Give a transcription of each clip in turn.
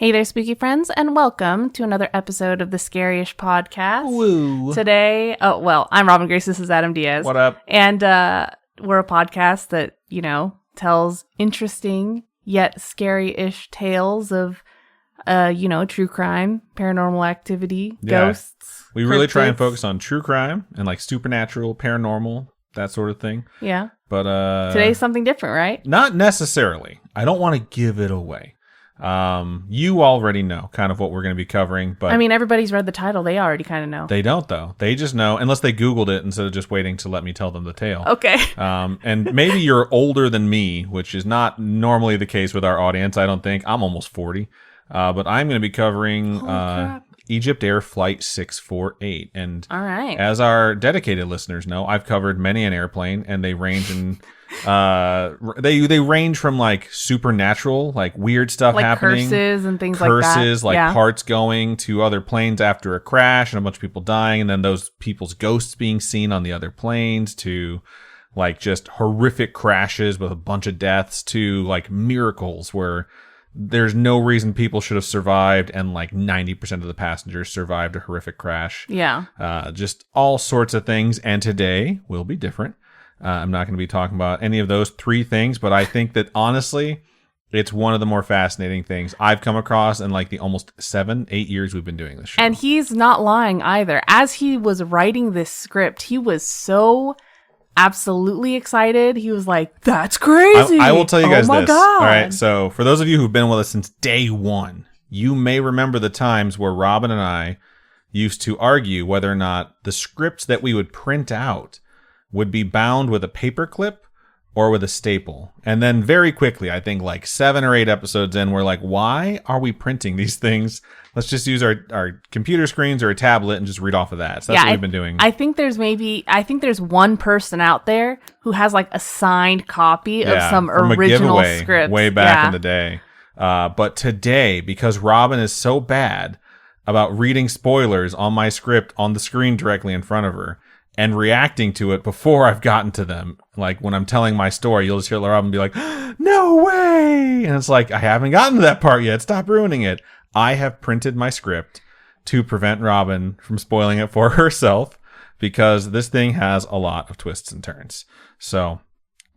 Hey there, spooky friends, and welcome to another episode of the Scaryish podcast. Woo. Today, I'm Robin Grace, this is Adam Diaz. What up? And we're a podcast that, tells interesting yet scary-ish tales of, true crime, paranormal activity, ghosts. We really try and focus on true crime and like supernatural, paranormal, that sort of thing. Yeah. But today's something different, right? Not necessarily. I don't want to give it away. You already know kind of what we're going to be covering, but I mean, everybody's read the title. They already kind of know. They don't though. They just know unless they Googled it instead of just waiting to let me tell them the tale. Okay. And maybe you're older than me, which is not normally the case with our audience. I don't think. I'm almost 40. But I'm going to be covering EgyptAir Flight 648. And all right. As our dedicated listeners know, I've covered many an airplane, and they range in they range from like supernatural, like weird stuff like happening, curses and things curses, like that. Like parts going to other planes after a crash and a bunch of people dying, and then those people's ghosts being seen on the other planes, to like just horrific crashes with a bunch of deaths, to like miracles where there's no reason people should have survived, and like 90% of the passengers survived a horrific crash. Yeah. Just all sorts of things. And today will be different. I'm not going to be talking about any of those three things, but I think that honestly, it's one of the more fascinating things I've come across in like the almost 7-8 years we've been doing this show. And he's not lying either. As he was writing this script, he was so absolutely excited. He was like, that's crazy. I will tell you guys this. God. All right. So for those of you who've been with us since day one, you may remember the times where Robin and I used to argue whether or not the scripts that we would print out would be bound with a paper clip or with a staple. And then very quickly, I think like 7 or 8 episodes in, we're like, why are we printing these things? Let's just use our computer screens or a tablet and just read off of that. So that's what we've been doing. I think there's one person out there who has like a signed copy of some original script way back in the day. But today, because Robin is so bad about reading spoilers on my script on the screen directly in front of her and reacting to it before I've gotten to them, like when I'm telling my story, you'll just hear Robin be like, no way! And it's like, I haven't gotten to that part yet. Stop ruining it. I have printed my script to prevent Robin from spoiling it for herself, because this thing has a lot of twists and turns. So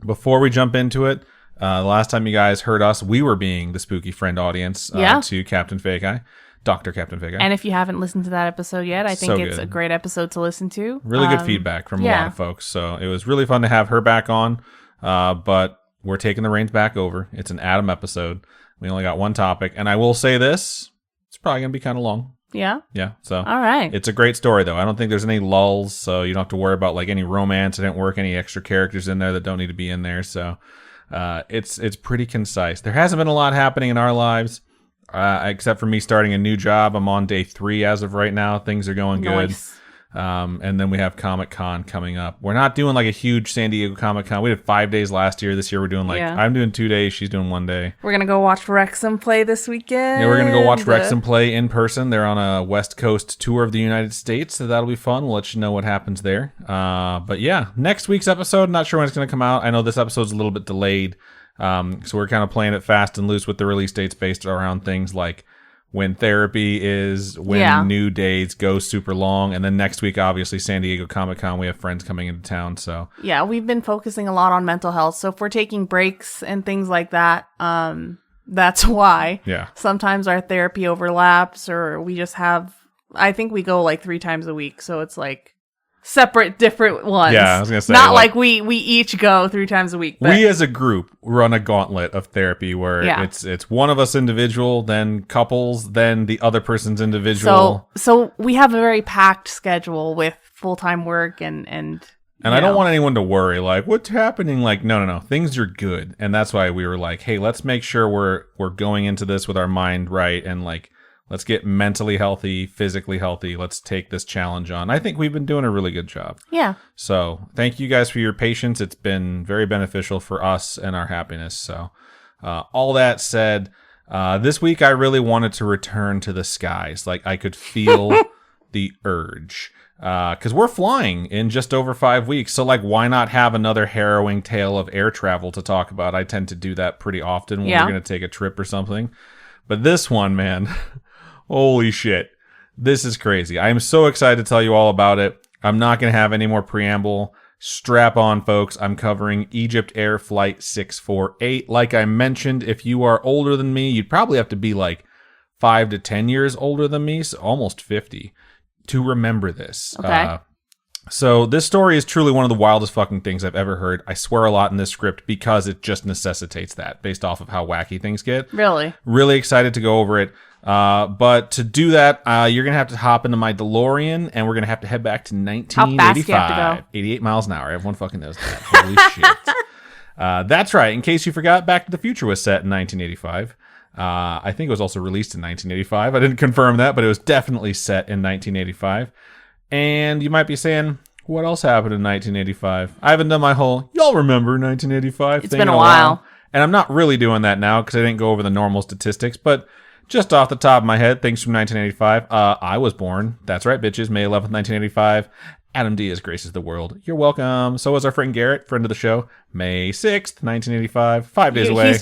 before we jump into it, the last time you guys heard us, we were being the spooky friend audience to Captain Fake Eye. Dr. Captain Fake Eye. And if you haven't listened to that episode yet, I think it's a great episode to listen to. Really good feedback from a lot of folks. So it was really fun to have her back on. But we're taking the reins back over. It's an Adam episode. We only got one topic. And I will say this, it's probably going to be kind of long. Yeah? Yeah. So all right. It's a great story, though. I don't think there's any lulls, so you don't have to worry about like any romance that didn't work, any extra characters in there that don't need to be in there. So it's pretty concise. There hasn't been a lot happening in our lives. Except for me starting a new job. I'm on day 3 as of right now. Things are going good. Nice. And then we have Comic-Con coming up. We're not doing like a huge San Diego Comic-Con. We did 5 days last year. This year we're doing I'm doing 2 days. She's doing 1 day. We're going to go watch Wrexham play this weekend. Yeah, we're going to go watch Wrexham play in person. They're on a West Coast tour of the United States. So that'll be fun. We'll let you know what happens there. But yeah, next week's episode, not sure when it's going to come out. I know this episode's a little bit delayed. So we're kind of playing it fast and loose with the release dates based around things like when therapy is, when new days go super long. And then next week, obviously, San Diego Comic-Con, we have friends coming into town. So yeah, we've been focusing a lot on mental health. So if we're taking breaks and things like that, that's why. Yeah. Sometimes our therapy overlaps, or we just have, I think we go like 3 times a week. So it's like separate, different ones. Yeah, I was going to say. Not like we each go 3 times a week. But we as a group run a gauntlet of therapy where it's one of us individual, then couples, then the other person's individual. So we have a very packed schedule with full-time work and I don't want anyone to worry, like, what's happening? Like, no. Things are good. And that's why we were like, hey, let's make sure we're going into this with our mind right, and like, let's get mentally healthy, physically healthy. Let's take this challenge on. I think we've been doing a really good job. Yeah. So thank you guys for your patience. It's been very beneficial for us and our happiness. So all that said, this week I really wanted to return to the skies. Like I could feel the urge. Because we're flying in just over 5 weeks. So like, why not have another harrowing tale of air travel to talk about? I tend to do that pretty often when we're going to take a trip or something. But this one, man, holy shit. This is crazy. I am so excited to tell you all about it. I'm not going to have any more preamble. Strap on, folks. I'm covering EgyptAir Flight 648. Like I mentioned, if you are older than me, you'd probably have to be like 5 to 10 years older than me, so almost 50, to remember this. Okay. So this story is truly one of the wildest fucking things I've ever heard. I swear a lot in this script because it just necessitates that based off of how wacky things get. Really? Really excited to go over it. But to do that, you're going to have to hop into my DeLorean and we're going to have to head back to 1985. How fast do you have to go? 88 miles an hour. Everyone fucking knows that. Holy shit. That's right. In case you forgot, Back to the Future was set in 1985. I think it was also released in 1985. I didn't confirm that, but it was definitely set in 1985. And you might be saying, what else happened in 1985? I haven't done my whole, y'all remember 1985 It's thing been in a while. And I'm not really doing that now because I didn't go over the normal statistics, but just off the top of my head, things from 1985. I was born. That's right, bitches. May 11th, 1985. Adam Diaz graces the world. You're welcome. So was our friend Garrett, friend of the show. May 6th, 1985. 5 days away.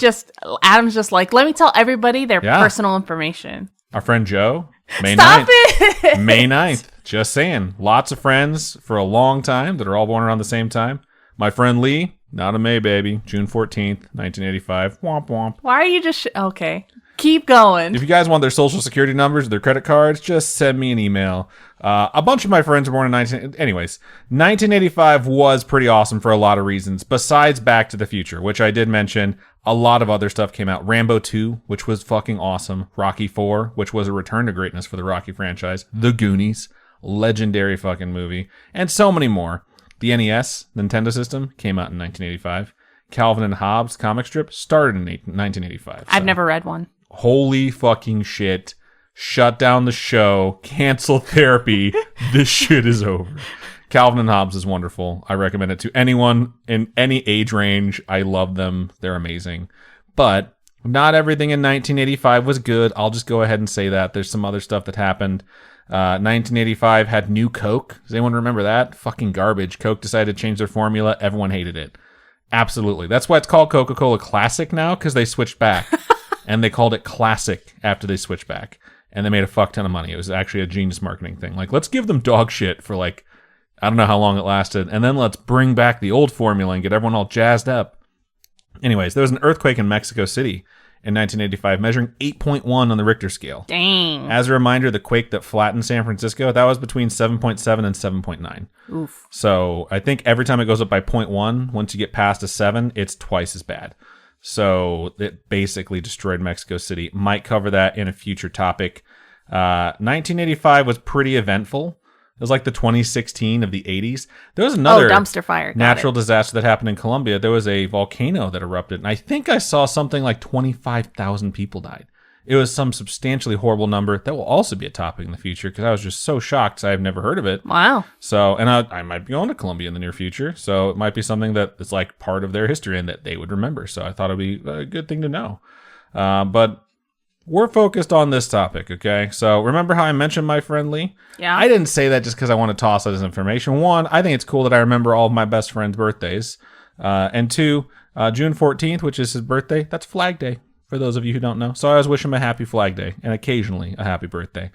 Adam's just like, let me tell everybody their Yeah. personal information. Our friend Joe, May Stop 9th. it! May 9th. Just saying. Lots of friends for a long time that are all born around the same time. My friend Lee, not a May baby. June 14th, 1985. Womp womp. Why are you just... Okay. Keep going. If you guys want their social security numbers, their credit cards, just send me an email. A bunch of my friends were born in 1985 was pretty awesome for a lot of reasons, besides Back to the Future, which I did mention. A lot of other stuff came out. Rambo 2, which was fucking awesome. Rocky 4, which was a return to greatness for the Rocky franchise. The Goonies, legendary fucking movie. And so many more. The NES, Nintendo system, came out in 1985. Calvin and Hobbes comic strip started in 1985. I've never read one. Holy fucking shit. Shut down the show. Cancel therapy. This shit is over. Calvin and Hobbes is wonderful. I recommend it to anyone in any age range. I love them. They're amazing. But not everything in 1985 was good. I'll just go ahead and say that. There's some other stuff that happened. 1985 had new Coke. Does anyone remember that? Fucking garbage. Coke decided to change their formula. Everyone hated it. Absolutely. That's why it's called Coca-Cola Classic now, because they switched back. And they called it Classic after they switched back. And they made a fuck ton of money. It was actually a genius marketing thing. Like, let's give them dog shit for like, I don't know how long it lasted. And then let's bring back the old formula and get everyone all jazzed up. Anyways, there was an earthquake in Mexico City in 1985, measuring 8.1 on the Richter scale. Dang. As a reminder, the quake that flattened San Francisco, that was between 7.7 and 7.9. Oof. So I think every time it goes up by 0.1, once you get past a 7, it's twice as bad. So it basically destroyed Mexico City. Might cover that in a future topic. 1985 was pretty eventful. It was like the 2016 of the 80s. There was another dumpster fire. natural disaster that happened in Colombia. There was a volcano that erupted. And I think I saw something like 25,000 people died. It was some substantially horrible number. That will also be a topic in the future because I was just so shocked because I have never heard of it. Wow. So, and I might be going to Colombia in the near future. So it might be something that is like part of their history and that they would remember. So I thought it'd be a good thing to know. But we're focused on this topic, okay? So remember how I mentioned my friend Lee? Yeah. I didn't say that just because I want to toss out his information. One, I think it's cool that I remember all of my best friends' birthdays. And two, June 14th, which is his birthday, that's Flag Day, for those of you who don't know. So I always wish him a happy Flag Day and occasionally a happy birthday.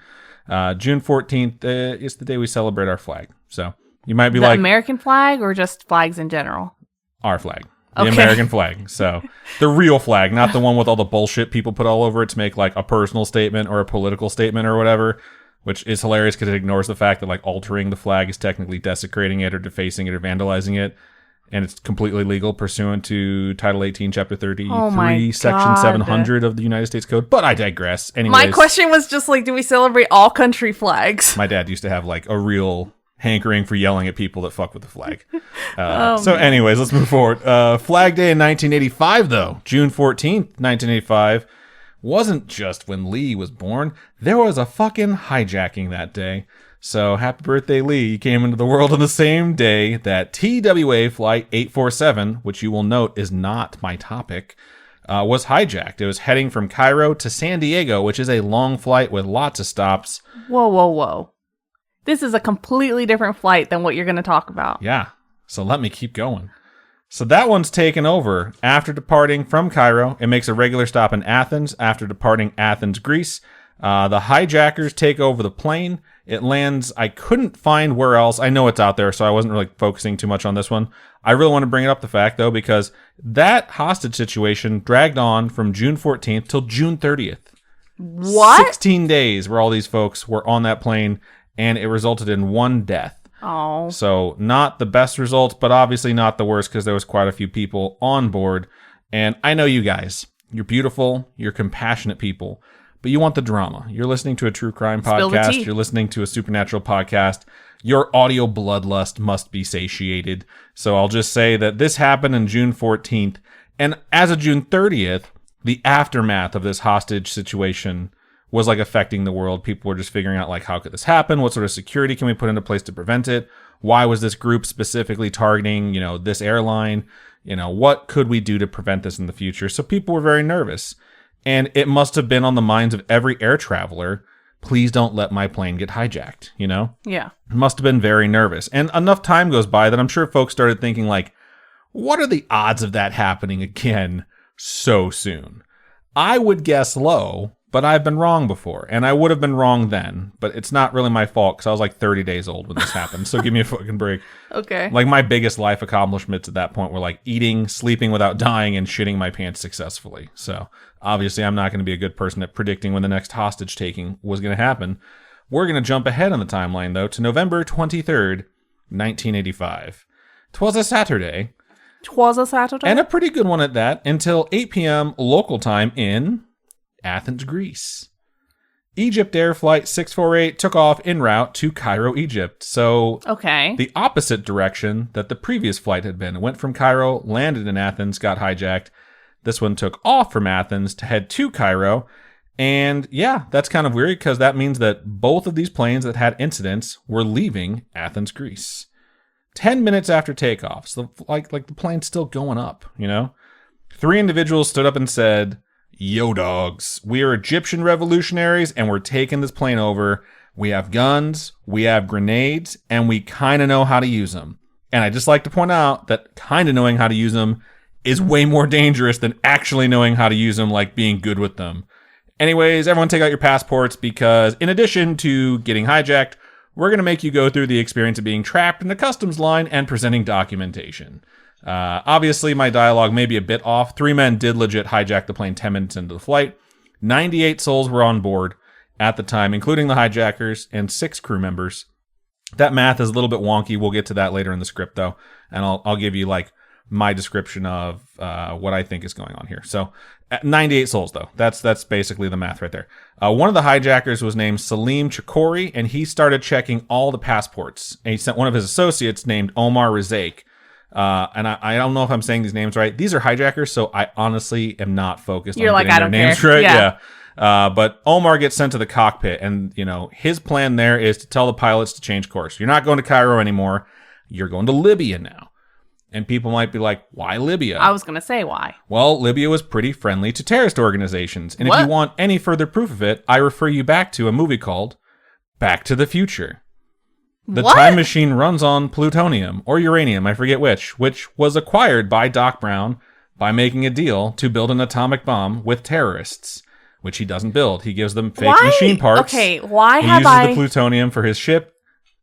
June 14th is the day we celebrate our flag. So you might be the like... American flag or just flags in general? Our flag. The American flag. So the real flag, not the one with all the bullshit people put all over it to make like a personal statement or a political statement or whatever, which is hilarious because it ignores the fact that like altering the flag is technically desecrating it or defacing it or vandalizing it. And it's completely legal pursuant to Title 18, Chapter 33, Section 700 of the United States Code. But I digress. Anyways, my question was just like, do we celebrate all country flags? My dad used to have like a real hankering for yelling at people that fuck with the flag. Anyways, let's move forward. Flag Day in 1985, though, June 14th, 1985, wasn't just when Lee was born. There was a fucking hijacking that day. So happy birthday, Lee. You came into the world on the same day that TWA Flight 847, which you will note is not my topic, was hijacked. It was heading from Cairo to San Diego, which is a long flight with lots of stops. Whoa, whoa, whoa. This is a completely different flight than what you're going to talk about. Yeah. So let me keep going. So that one's taken over. After departing from Cairo, it makes a regular stop in Athens. After departing Athens, Greece, the hijackers take over the plane. It lands. I couldn't find where else. I know it's out there, so I wasn't really focusing too much on this one. I really want to bring it up the fact, though, because that hostage situation dragged on from June 14th till June 30th. What? 16 days where all these folks were on that plane, and it resulted in one death. Oh. So not the best results, but obviously not the worst because there was quite a few people on board. And I know you guys. You're beautiful. You're compassionate people. But you want the drama. You're listening to a true crime Spill the podcast. tea. You're listening to a supernatural podcast. Your audio bloodlust must be satiated. So I'll just say that this happened on June 14th. And as of June 30th, the aftermath of this hostage situation was like affecting the world. People were just figuring out like, how could this happen? What sort of security can we put into place to prevent it? Why was this group specifically targeting, this airline? What could we do to prevent this in the future? So people were very nervous. And it must have been on the minds of every air traveler. Please don't let my plane get hijacked, Yeah. Must have been very nervous. And enough time goes by that I'm sure folks started thinking like, what are the odds of that happening again so soon? I would guess low, but I've been wrong before. And I would have been wrong then. But it's not really my fault because I was like 30 days old when this happened. So give me a fucking break. Okay. Like my biggest life accomplishments at that point were like eating, sleeping without dying, and shitting my pants successfully. So obviously I'm not going to be a good person at predicting when the next hostage taking was going to happen. We're going to jump ahead on the timeline though to November 23rd, 1985. 'Twas a Saturday. 'Twas a Saturday. And a pretty good one at that, until 8 p.m. local time in Athens, Greece. EgyptAir Flight 648 took off en route to Cairo, Egypt. So Okay. the opposite direction that the previous flight had been. It went from Cairo, landed in Athens, got hijacked. This one took off from Athens to head to Cairo. And yeah, that's kind of weird because that means that both of these planes that had incidents were leaving Athens, Greece. 10 minutes after takeoff. So like the plane's still going up, 3 individuals stood up and said, "Yo, dogs, we are Egyptian revolutionaries and we're taking this plane over. We have guns, we have grenades, and we kind of know how to use them." And I just like to point out that kind of knowing how to use them is way more dangerous than actually knowing how to use them, like being good with them. Anyways, everyone take out your passports because in addition to getting hijacked, we're going to make you go through the experience of being trapped in a customs line and presenting documentation. Obviously, my dialogue may be a bit off. 3 men did legit hijack the plane 10 minutes into the flight. 98 souls were on board at the time, including the hijackers and 6 crew members. That math is a little bit wonky. We'll get to that later in the script, though. And I'll give you like my description of what I think is going on here. So 98 souls, though. That's basically the math right there. One of the hijackers was named Salim Chakori, and he started checking all the passports. And he sent one of his associates named Omar Razak. And I don't know if I'm saying these names right. These are hijackers, so I honestly am not focused You're on like, getting I their don't names care. right. Yeah. But Omar gets sent to the cockpit, and his plan there is to tell the pilots to change course. You're not going to Cairo anymore. You're going to Libya now. And people might be like, why Libya? I was going to say why. Well, Libya was pretty friendly to terrorist organizations. And if What? you want any further proof of it, I refer you back to a movie called Back to the Future. The What? time machine runs on plutonium or uranium, I forget which was acquired by Doc Brown by making a deal to build an atomic bomb with terrorists, which he doesn't build. He gives them fake machine parts. Okay, why He have uses I... the plutonium for his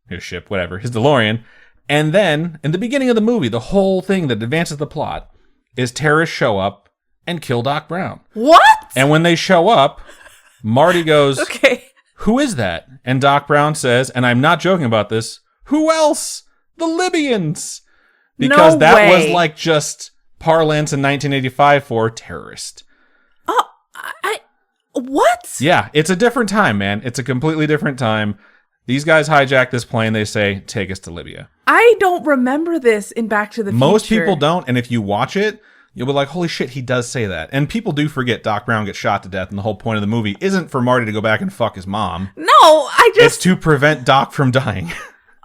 DeLorean. And then, in the beginning of the movie, the whole thing that advances the plot is terrorists show up and kill Doc Brown. What? And when they show up, Marty goes, Okay. "Who is that?" And Doc Brown says, and I'm not joking about this, "Who else? The Libyans." Because No that was way. like just parlance in 1985 for terrorist. Oh, what? Yeah, it's a different time, man. It's a completely different time. These guys hijack this plane. They say, "Take us to Libya." I don't remember this in Back to the Future. Most people don't. And if you watch it, you'll be like, holy shit, he does say that. And people do forget Doc Brown gets shot to death. And the whole point of the movie isn't for Marty to go back and fuck his mom. No, I It's just... to prevent Doc from dying.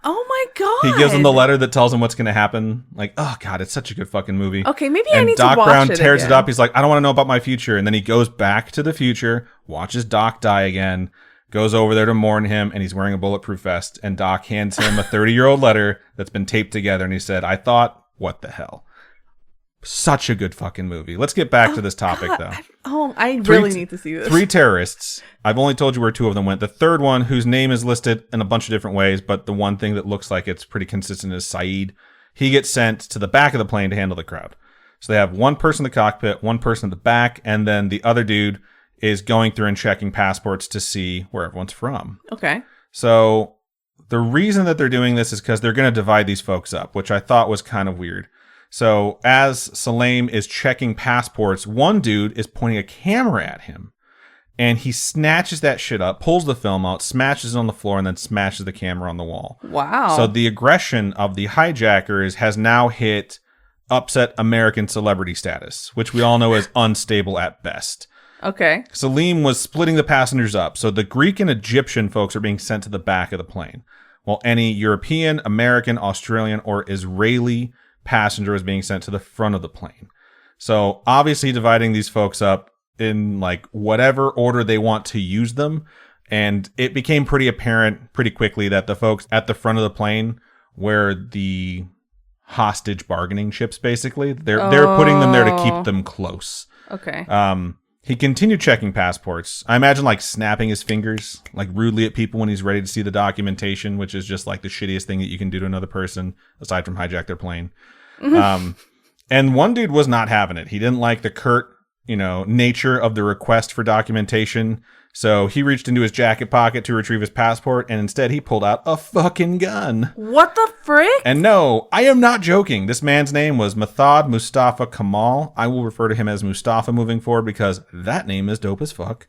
Oh my God. He gives him the letter that tells him what's going to happen. Like, oh God, it's such a good fucking movie. Okay, maybe and I need Doc to watch Brown it tears again. it up. He's like, I don't want to know about my future. And then he goes back to the future, watches Doc die again, goes over there to mourn him, and he's wearing a bulletproof vest. And Doc hands him a 30-year-old letter that's been taped together. And he said, "I thought, what the hell?" Such a good fucking movie. Let's get back to this topic, though. I really need to see this. 3 terrorists. I've only told you where 2 of them went. The third one, whose name is listed in a bunch of different ways, but the one thing that looks like it's pretty consistent is Saeed. He gets sent to the back of the plane to handle the crowd. So they have one person in the cockpit, one person in the back, and then the other dude is going through and checking passports to see where everyone's from. Okay. So the reason that they're doing this is because they're going to divide these folks up, which I thought was kind of weird. So as Salam is checking passports, one dude is pointing a camera at him, and he snatches that shit up, pulls the film out, smashes it on the floor, and then smashes the camera on the wall. Wow. So the aggression of the hijackers has now hit upset American celebrity status, which we all know is unstable at best. Okay. Salim was splitting the passengers up, so the Greek and Egyptian folks are being sent to the back of the plane, while any European, American, Australian, or Israeli passenger was being sent to the front of the plane. So obviously dividing these folks up in like whatever order they want to use them. And it became pretty apparent pretty quickly that the folks at the front of the plane were the hostage bargaining chips, basically. They're putting them there to keep them close. Okay. He continued checking passports. I imagine like snapping his fingers like rudely at people when he's ready to see the documentation, which is just like the shittiest thing that you can do to another person aside from hijack their plane. And one dude was not having it. He didn't like the curt, nature of the request for documentation. So he reached into his jacket pocket to retrieve his passport, and instead he pulled out a fucking gun. What the frick? And no, I am not joking. This man's name was Mathad Mustafa Kamal. I will refer to him as Mustafa moving forward because that name is dope as fuck.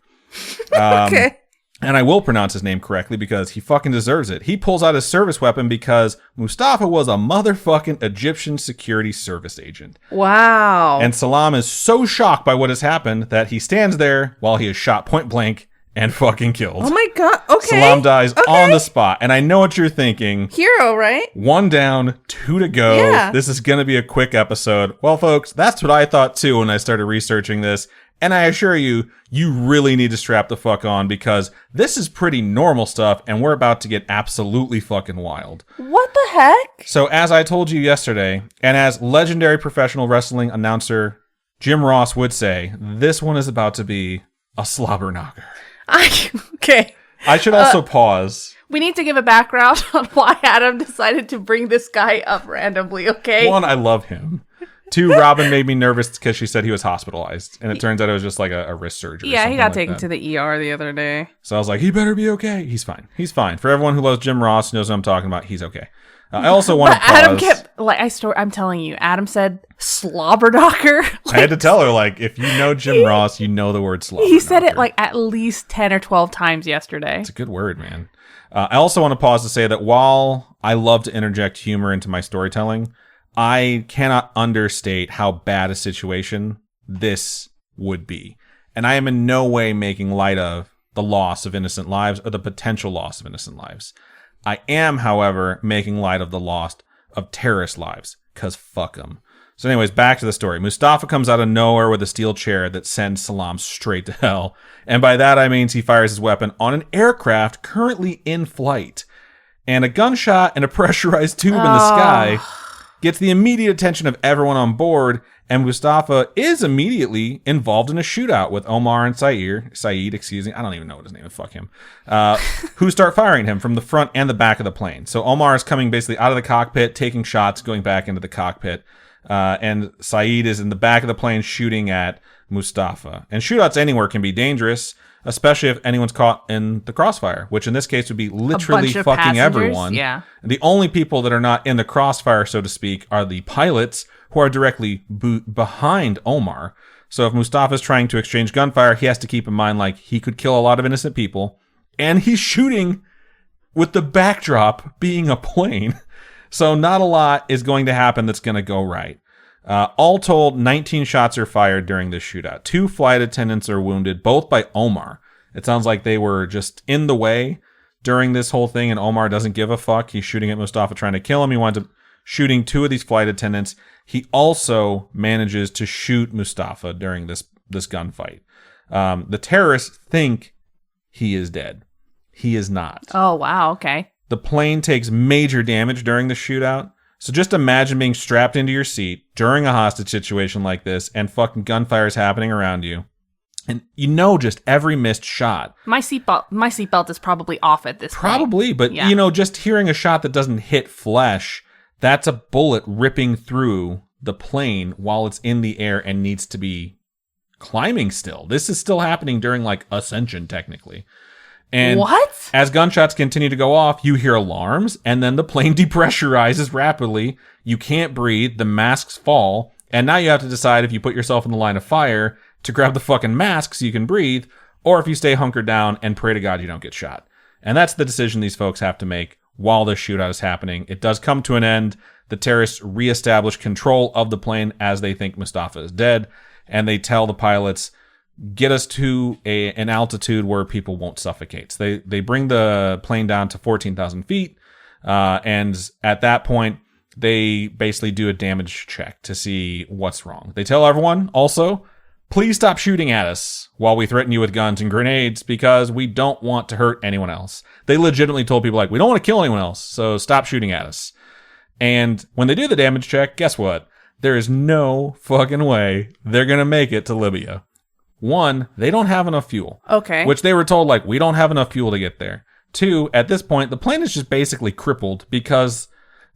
Okay. And I will pronounce his name correctly because he fucking deserves it. He pulls out his service weapon because Mustafa was a motherfucking Egyptian security service agent. Wow. And Salam is so shocked by what has happened that he stands there while he is shot point blank and fucking killed. Oh my god. Okay. Salam dies on the spot. And I know what you're thinking. Hero, right? 1 down, 2 to go. Yeah. This is going to be a quick episode. Well, folks, that's what I thought too when I started researching this. And I assure you, you really need to strap the fuck on because this is pretty normal stuff and we're about to get absolutely fucking wild. What the heck? So as I told you yesterday, and as legendary professional wrestling announcer Jim Ross would say, this one is about to be a slobber knocker. Okay. I should also pause. We need to give a background on why Adam decided to bring this guy up randomly, okay? 1, I love him. 2, Robin made me nervous because she said he was hospitalized. And it turns out it was just like a wrist surgery. Yeah, he got like taken that. to the ER the other day. So I was like, he better be okay. He's fine. He's fine. For everyone who loves Jim Ross, knows what I'm talking about, he's okay. I also want to pause. Adam kept, I'm telling you, Adam said slobber knocker. I had to tell her, like, if you know Jim Ross, you know the word slobber He said it knocker. like at least 10 or 12 times yesterday. It's a good word, man. I also want to pause to say that while I love to interject humor into my storytelling, I cannot understate how bad a situation this would be. And I am in no way making light of the loss of innocent lives or the potential loss of innocent lives. I am, however, making light of the loss of terrorist lives, because fuck them. So anyways, back to the story. Mustafa comes out of nowhere with a steel chair that sends Salam straight to hell. And by that I mean he fires his weapon on an aircraft currently in flight. And a gunshot and a pressurized tube in the sky gets the immediate attention of everyone on board, and Mustafa is immediately involved in a shootout with Omar and Saeed, I don't even know what his name is, fuck him, who start firing him from the front and the back of the plane. So Omar is coming basically out of the cockpit, taking shots, going back into the cockpit, and Saeed is in the back of the plane shooting at Mustafa. And shootouts anywhere can be dangerous, especially if anyone's caught in the crossfire, which in this case would be literally fucking everyone. Yeah. And the only people that are not in the crossfire, so to speak, are the pilots who are directly behind Omar. So if Mustafa's trying to exchange gunfire, he has to keep in mind, like, he could kill a lot of innocent people. And he's shooting with the backdrop being a plane. So not a lot is going to happen that's going to go right. All told, 19 shots are fired during this shootout. 2 flight attendants are wounded, both by Omar. It sounds like they were just in the way during this whole thing, and Omar doesn't give a fuck. He's shooting at Mustafa, trying to kill him. He winds up shooting 2 of these flight attendants. He also manages to shoot Mustafa during this gunfight. The terrorists think he is dead. He is not. Oh, wow. Okay. The plane takes major damage during the shootout. So just imagine being strapped into your seat during a hostage situation like this and fucking gunfire is happening around you. And you know just every missed shot. My seatbelt is probably off at this point. Probably, but Yeah. you know, just hearing a shot that doesn't hit flesh, that's a bullet ripping through the plane while it's in the air and needs to be climbing still. This is still happening during like ascension technically. And what? as gunshots continue to go off, you hear alarms, and then the plane depressurizes rapidly. You can't breathe, the masks fall, and now you have to decide if you put yourself in the line of fire to grab the fucking mask so you can breathe, or if you stay hunkered down and pray to God you don't get shot. And that's the decision these folks have to make while this shootout is happening. It does come to an end. The terrorists reestablish control of the plane as they think Mustafa is dead, and they tell the pilots, get us to an altitude where people won't suffocate. So they bring the plane down to 14,000 feet. And at that point, they basically do a damage check to see what's wrong. They tell everyone also, please stop shooting at us while we threaten you with guns and grenades because we don't want to hurt anyone else. They legitimately told people like, we don't want to kill anyone else, so stop shooting at us. And when they do the damage check, guess what? There is no fucking way they're going to make it to Libya. One, they don't have enough fuel. Okay. Which they were told, like, we don't have enough fuel to get there. Two, at this point, the plane is just basically crippled because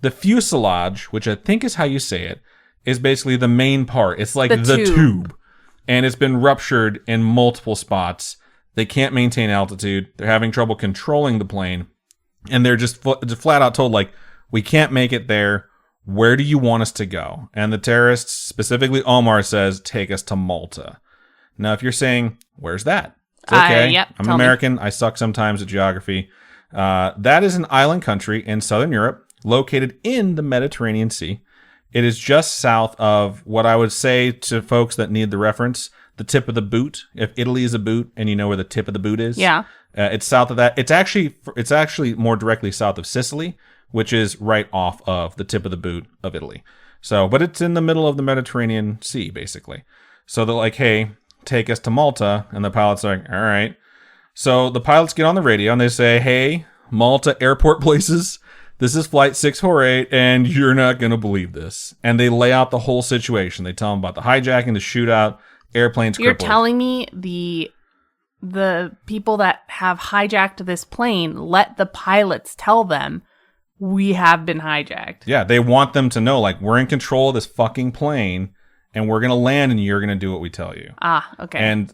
the fuselage, which I think is how you say it, is basically the main part. It's like the tube. And it's been ruptured in multiple spots. They can't maintain altitude. They're having trouble controlling the plane. And they're just flat out told, like, we can't make it there. Where do you want us to go? And the terrorists, specifically Omar, says, take us to Malta. Now, if you're saying, where's that? It's okay. Yep, I'm American. I suck sometimes at geography. That is an island country in southern Europe, located in the Mediterranean Sea. It is just south of what I would say to folks that need the reference, the tip of the boot. If Italy is a boot and you know where the tip of the boot is. Yeah. It's south of that. It's actually more directly south of Sicily, which is right off of the tip of the boot of Italy. So, but it's in the middle of the Mediterranean Sea, basically. So they're like, hey, take us to Malta. And the pilot's like, all right. So the pilots get on the radio and they say, hey, Malta airport places, this is flight 648 and you're not going to believe this. And they lay out the whole situation. They tell them about the hijacking, the shootout, airplanes crippled. You're telling me the people that have hijacked this plane let the pilots tell them we have been hijacked. Yeah, they want them to know, like, we're in control of this fucking plane and we're going to land and you're going to do what we tell you. Ah, okay. And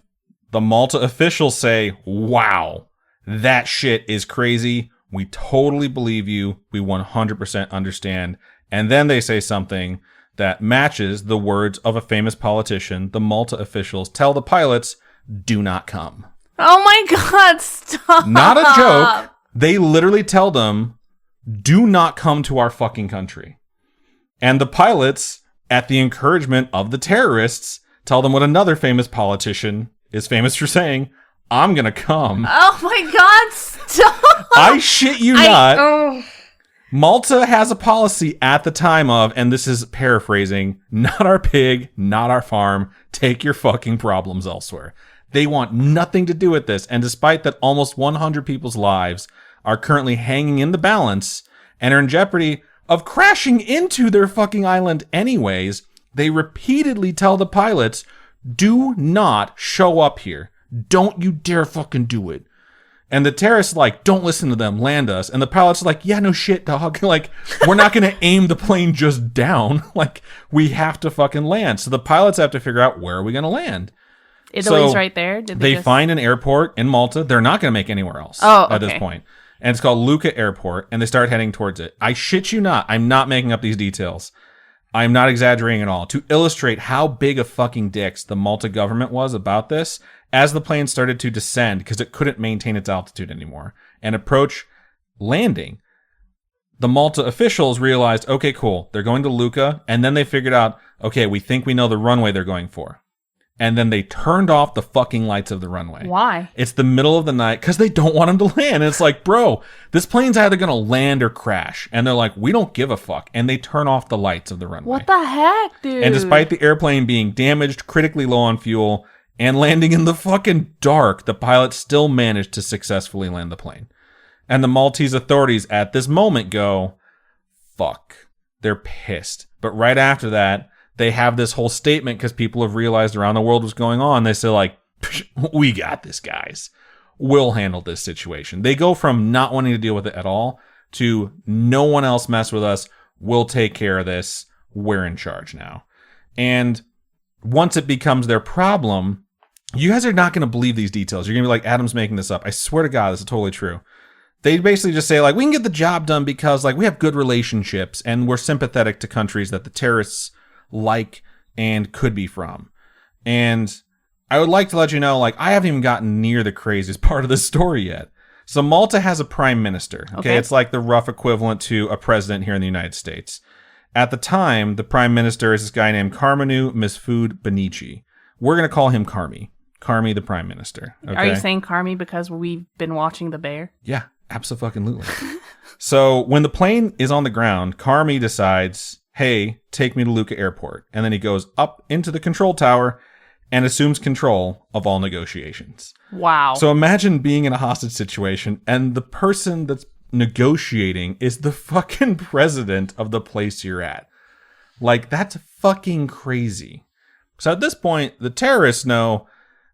the Malta officials say, wow, that shit is crazy. We totally believe you. We 100% understand. And then they say something that matches the words of a famous politician. The Malta officials tell the pilots, do not come. Oh my God, stop. Not a joke. They literally tell them, do not come to our fucking country. And the pilots, at the encouragement of the terrorists, tell them what another famous politician is famous for saying, I'm gonna come. Oh my God, stop. I shit you not. Malta has a policy at the time of, and this is paraphrasing, not our pig, not our farm, take your fucking problems elsewhere. They want nothing to do with this, and despite that almost 100 people's lives are currently hanging in the balance and are in jeopardy of crashing into their fucking island anyways, they repeatedly tell the pilots, do not show up here. Don't you dare fucking do it. And the terrorists are like, don't listen to them, land us. And the pilots are like, yeah, no shit, dog. Like, we're not going to aim the plane just down. Like, we have to fucking land. So the pilots have to figure out, where are we going to land? Italy's right there. Did they find an airport in Malta. They're not going to make anywhere else at this point. And it's called Lucca Airport, and they start heading towards it. I shit you not. I'm not making up these details. I'm not exaggerating at all. To illustrate how big of fucking dicks the Malta government was about this, as the plane started to descend because it couldn't maintain its altitude anymore and approach landing, the Malta officials realized, okay, cool, they're going to Lucca, and then they figured out, okay, we think we know the runway they're going for. And then they turned off the fucking lights of the runway. Why? It's the middle of the night because they don't want them to land. And it's like, bro, this plane's either going to land or crash. And they're like, we don't give a fuck. And they turn off the lights of the runway. What the heck, dude? And despite the airplane being damaged, critically low on fuel, and landing in the fucking dark, the pilots still managed to successfully land the plane. And the Maltese authorities at this moment go, fuck. They're pissed. But right after that, they have this whole statement because people have realized around the world what's going on. They say like, we got this, guys. We'll handle this situation. They go from not wanting to deal with it at all to no one else mess with us. We'll take care of this. We're in charge now. And once it becomes their problem, you guys are not going to believe these details. You're going to be like, Adam's making this up. I swear to God, this is totally true. They basically just say like, we can get the job done because like we have good relationships and we're sympathetic to countries that the terrorists like and could be from. And I would like to let you know, like, I haven't even gotten near the craziest part of this story yet. So Malta has a prime minister. Okay. It's like the rough equivalent to a president here in the United States. At the time, the prime minister is this guy named Karmenu Misfood Benici. We're going to call him Karmi. Karmi, the prime minister. Okay? Are you saying Karmi because we've been watching The Bear? Yeah, absolutely. So when the plane is on the ground, Karmi decides, hey, take me to Lucca Airport. And then he goes up into the control tower and assumes control of all negotiations. Wow. So imagine being in a hostage situation and the person that's negotiating is the fucking president of the place you're at. Like, that's fucking crazy. So at this point, the terrorists know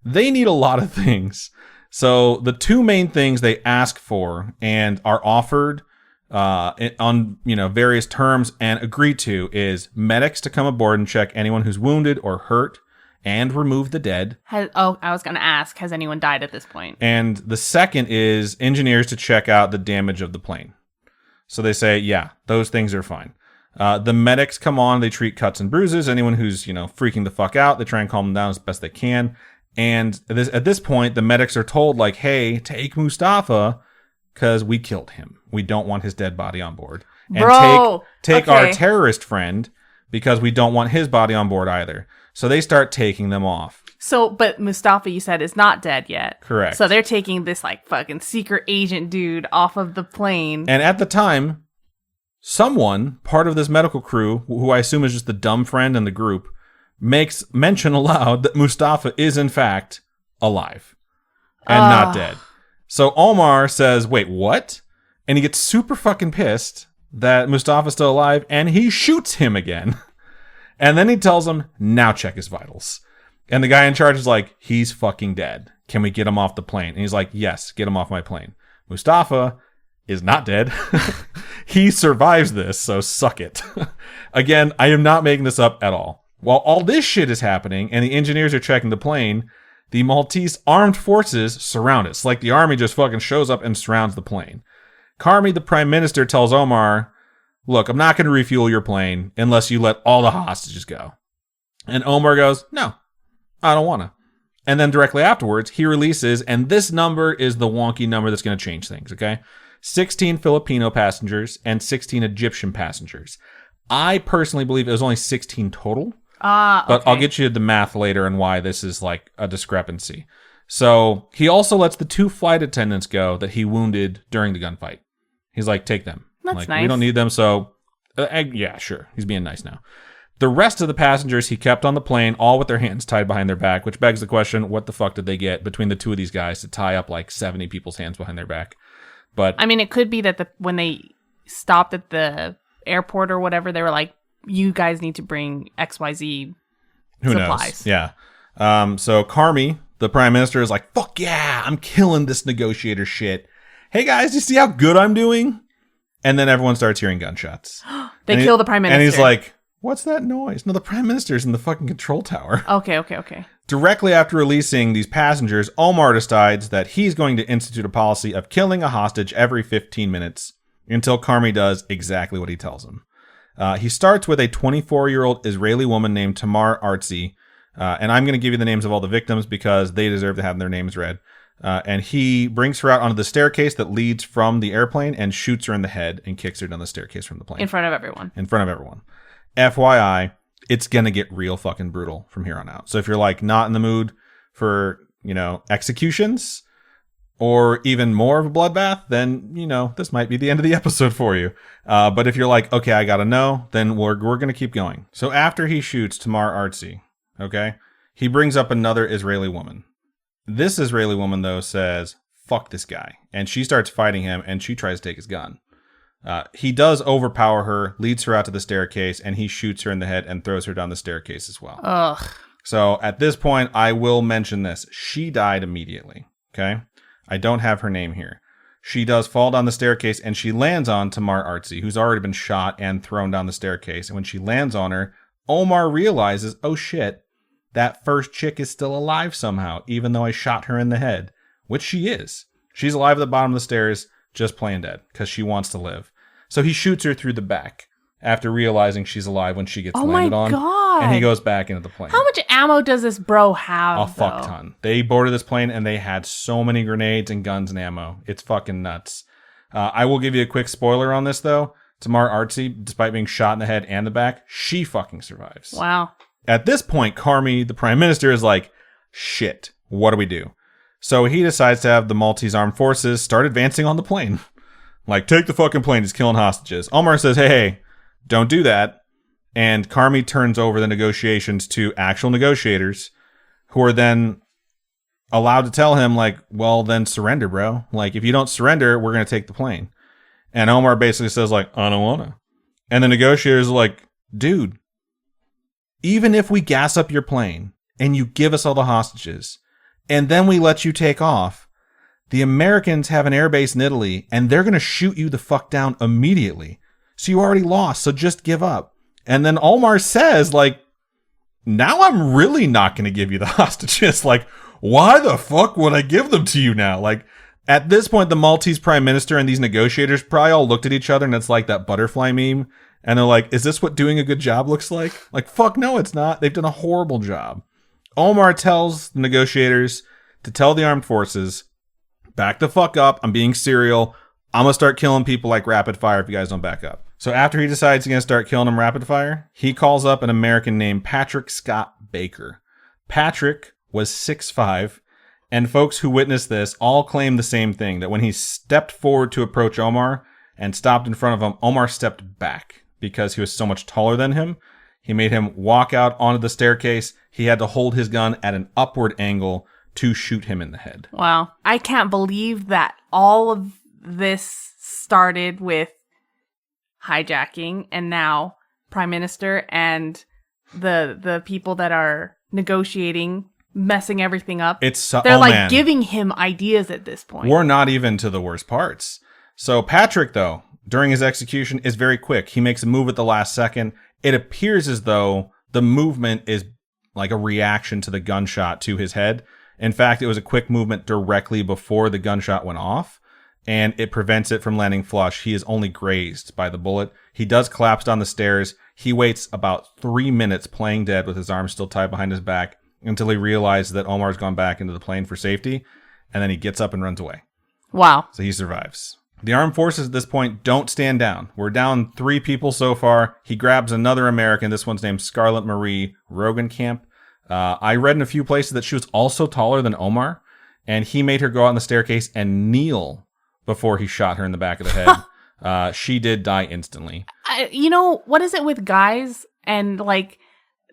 they need a lot of things. So the two main things they ask for and are offered on various terms and agreed to is medics to come aboard and check anyone who's wounded or hurt and remove the dead. I was going to ask, has anyone died at this point? And the second is engineers to check out the damage of the plane. So they say, yeah, those things are fine. The medics come on, they treat cuts and bruises. Anyone who's, freaking the fuck out, they try and calm them down as best they can. And at this point, the medics are told, like, hey, take Mustafa because we killed him. We don't want his dead body on board. And take our terrorist friend because we don't want his body on board either. So they start taking them off. So, but Mustafa, you said, is not dead yet. Correct. So they're taking this, like, fucking secret agent dude off of the plane. And at the time, someone, part of this medical crew, who I assume is just the dumb friend in the group, makes mention aloud that Mustafa is, in fact, alive and not dead. So Omar says, wait, what? And he gets super fucking pissed that Mustafa's still alive, and he shoots him again. And then he tells him, now check his vitals. And the guy in charge is like, he's fucking dead. Can we get him off the plane? And he's like, yes, get him off my plane. Mustafa is not dead. He survives this, so suck it. Again, I am not making this up at all. While all this shit is happening and the engineers are checking the plane, the Maltese armed forces surround it. It's like the army just fucking shows up and surrounds the plane. Karmi, the prime minister, tells Omar, look, I'm not going to refuel your plane unless you let all the hostages go. And Omar goes, no, I don't want to. And then directly afterwards, he releases, and this number is the wonky number that's going to change things, okay? 16 Filipino passengers and 16 Egyptian passengers. I personally believe it was only 16 total. But I'll get you the math later and why this is like a discrepancy. So he also lets the 2 flight attendants go that he wounded during the gunfight. He's like, take them. That's nice. We don't need them, so yeah, sure. He's being nice now. The rest of the passengers he kept on the plane, all with their hands tied behind their back, which begs the question, what the fuck did they get between the two of these guys to tie up like 70 people's hands behind their back? But I mean, it could be that when they stopped at the airport or whatever, they were like, you guys need to bring XYZ who supplies. Knows? Yeah. So Karmi, the prime minister, is like, fuck yeah, I'm killing this negotiator shit. Hey guys, you see how good I'm doing? And then everyone starts hearing gunshots. They kill the prime minister. And he's like, what's that noise? No, the prime minister's in the fucking control tower. Okay. Directly after releasing these passengers, Omar decides that he's going to institute a policy of killing a hostage every 15 minutes until Karmi does exactly what he tells him. He starts with a 24-year-old Israeli woman named Tamar Artzi. And I'm going to give you the names of all the victims because they deserve to have their names read. And he brings her out onto the staircase that leads from the airplane and shoots her in the head and kicks her down the staircase from the plane. In front of everyone. FYI, it's going to get real fucking brutal from here on out. So if you're like not in the mood for, executions or even more of a bloodbath, then, this might be the end of the episode for you. But if you're like, okay, I got to know, then we're going to keep going. So after he shoots Tamar Artzi, okay, he brings up another Israeli woman. This Israeli woman, though, says, fuck this guy. And she starts fighting him, and she tries to take his gun. He does overpower her, leads her out to the staircase, and he shoots her in the head and throws her down the staircase as well. Ugh. So at this point, I will mention this. She died immediately. Okay? I don't have her name here. She does fall down the staircase, and she lands on Tamar Artsy, who's already been shot and thrown down the staircase. And when she lands on her, Omar realizes, oh shit, that first chick is still alive somehow, even though I shot her in the head. Which she is. She's alive at the bottom of the stairs, just plain dead, because she wants to live. So he shoots her through the back after realizing she's alive when she gets landed on. Oh my god. And he goes back into the plane. How much ammo does this bro have? A fuck ton. They boarded this plane and they had so many grenades and guns and ammo. It's fucking nuts. I will give you a quick spoiler on this though. Tamar Artsy, despite being shot in the head and the back, she fucking survives. Wow. At this point, Carmi, the prime minister, is like, shit, what do we do? So he decides to have the Maltese armed forces start advancing on the plane. Like, take the fucking plane, he's killing hostages. Omar says, hey, don't do that. And Carmi turns over the negotiations to actual negotiators who are then allowed to tell him, like, well, then surrender, bro. Like, if you don't surrender, we're going to take the plane. And Omar basically says, like, I don't want to. And the negotiators are like, dude, even if we gas up your plane and you give us all the hostages and then we let you take off, the Americans have an airbase in Italy and they're going to shoot you the fuck down immediately. So you already lost, so just give up. And then Omar says, like, now I'm really not going to give you the hostages. Like, why the fuck would I give them to you now? Like, at this point, the Maltese prime minister and these negotiators probably all looked at each other and it's like that butterfly meme. And they're like, is this what doing a good job looks like? Like, fuck no, it's not. They've done a horrible job. Omar tells the negotiators to tell the armed forces, back the fuck up. I'm being serial. I'm going to start killing people like rapid fire if you guys don't back up. So after he decides he's going to start killing them rapid fire, he calls up an American named Patrick Scott Baker. Patrick was 6'5", and folks who witnessed this all claim the same thing, that when he stepped forward to approach Omar and stopped in front of him, Omar stepped back because he was so much taller than him. He made him walk out onto the staircase. He had to hold his gun at an upward angle to shoot him in the head. Wow. I can't believe that all of this started with hijacking and now prime minister and the people that are negotiating messing everything up. They're giving him ideas at this point. We're not even to the worst parts. So Patrick, though, during his execution is very quick. He makes a move at the last second. It appears as though the movement is like a reaction to the gunshot to his head. In fact, it was a quick movement directly before the gunshot went off, and it prevents it from landing flush. He is only grazed by the bullet. He does collapse down the stairs. He waits about 3 minutes playing dead with his arms still tied behind his back until he realizes that Omar's gone back into the plane for safety, and then he gets up and runs away. Wow. So he survives. The armed forces at this point don't stand down. We're down 3 people so far. He grabs another American. This one's named Scarlett Marie Rogenkamp. I read in a few places that she was also taller than Omar, and he made her go out on the staircase and kneel before he shot her in the back of the head. She did die instantly. What is it with guys and like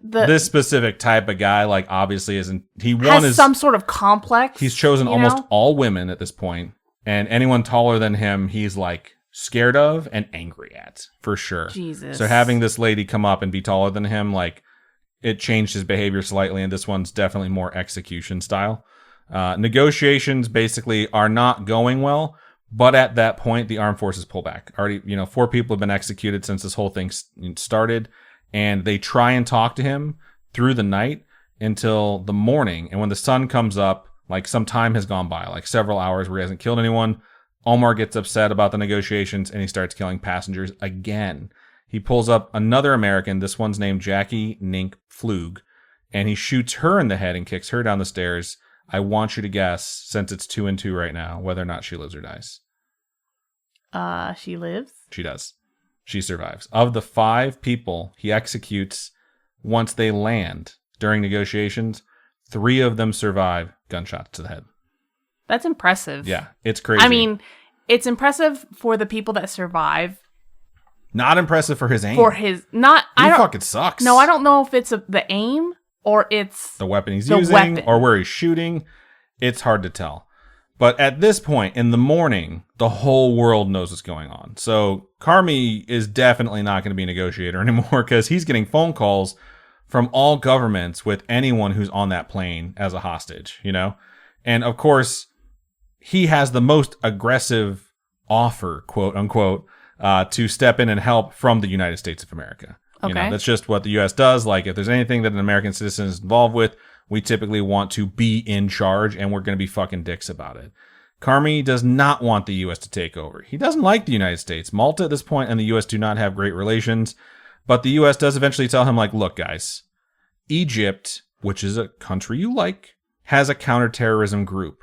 this specific type of guy? Like, obviously, has some sort of complex. He's chosen almost all women at this point, and anyone taller than him, he's like scared of and angry at for sure. Jesus. So having this lady come up and be taller than him, like, it changed his behavior slightly, and this one's definitely more execution style. Negotiations basically are not going well. But at that point, the armed forces pull back. Already, 4 people have been executed since this whole thing started. And they try and talk to him through the night until the morning. And when the sun comes up, like some time has gone by, like several hours where he hasn't killed anyone. Omar gets upset about the negotiations and he starts killing passengers again. He pulls up another American. This one's named Jackie Nink Flug. And he shoots her in the head and kicks her down the stairs. I want you to guess, since it's 2-2 right now, whether or not she lives or dies. She lives? She does. She survives. Of the 5 people he executes once they land during negotiations, 3 of them survive gunshots to the head. That's impressive. Yeah, it's crazy. I mean, it's impressive for the people that survive. Not impressive for his aim. He fucking sucks. No, I don't know if it's the aim or it's the weapon he's using or where he's shooting. It's hard to tell. But at this point in the morning, the whole world knows what's going on. So Carmi is definitely not going to be a negotiator anymore because he's getting phone calls from all governments with anyone who's on that plane as a hostage, you know? And of course, he has the most aggressive offer, quote unquote, to step in and help from the United States of America. Okay. You know, that's just what the U.S. does. Like, if there's anything that an American citizen is involved with, we typically want to be in charge, and we're going to be fucking dicks about it. Carmi does not want the U.S. to take over. He doesn't like the United States. Malta at this point and the U.S. do not have great relations, but the U.S. does eventually tell him, like, look, guys, Egypt, which is a country you like, has a counterterrorism group.